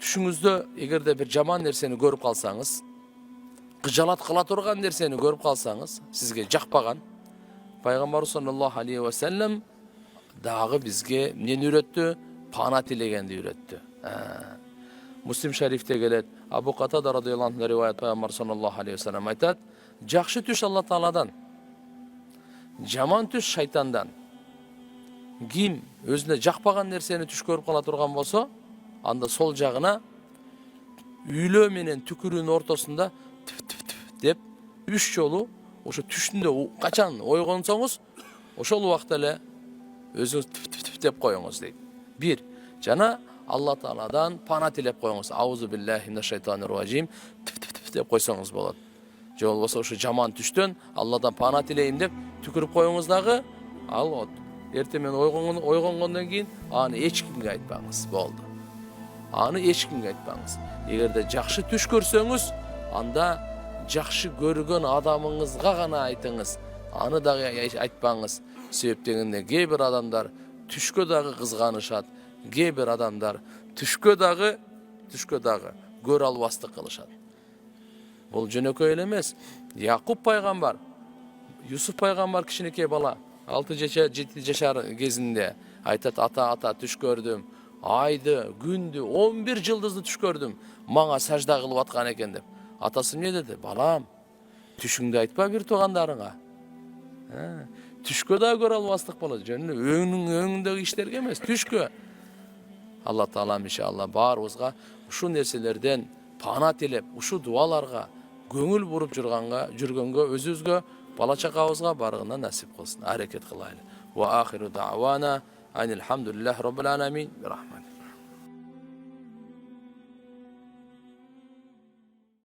түшүңүздө эгерде бир жаман нерсени көрүп калсаңыз, кыжалат кыла турган нерсени көрүп калсаңыз, сизге жакпаган, пайгамбарыбыз саллаллаху алейхи ва саллям дагы бизге эмнени үйрөттү? Пана тилегенди үйрөттү. Муслим шарифте келет, Абу Катада радыйаллаху анху риваят, пайгамбар саллаллаху алейхи ва саллям айтат: жакшы түш Алла Тааладан, жаман түш шайтандан. Ким өзүнө жакпаган нерсени түш көрүп кала турган болсо, анда сол жагына үйлөө менен түкүрүүнүн ортосунда деп 3 жолу ошо түшүндө качан ойгонсоңуз, ошол убакта эле өзүңүз деп коюңуз дейт. 1. Жана Алла Тааладан пана тилеп коюңуз. Аузу биллахи минаш шайтанир ражим деп койсоңуз болот. Же болбосо ошо жаман түштөн Алладан пана тилейм деп түкүрүп коюңуз дагы, ал болот. Эртең менен ойгонгондон кийин аны эч кимге айтпаңыз, болду. Аны эч кимге айтпаңыз. Эгерде жакшы түш көрсөңүз, анда жакшы көргөн адамыңызга гана айтыңыз. Аны дагы айтпаңыз. Себеп дегенде кээ бир адамдар түшкө дагы кызганышат, кээ бир адамдар түшкө дагы көрө албастык кылышат. Бул жөнөкөй эле эмес. Якуб пайгамбар, Юсуф пайгамбар кичинекей бала 6-7 жашар кезинде айтат: ата түш көрдүм, айды, күндү, 11 жылдызды түш көрдүм, мага сажда кылып аткан экен деп. Атасы эмне деди? Балам, түшүңдү айтпа бир туугандарыңа. Түшкө да көрө албастык болот. Жөн өңүндөгү иштерге эмес, түшкө. Алла Таалам иншалла баарыбызга ушул нерселерден пана тилеп, ушул дуаларга көңүл буруп жүргөнгө, өзүбүзгө, бала чакабызга барыгына насип кылсын. Аракет кылайлы. Ва ахиру да'вана анил хамдулиллахи rabbil alamin.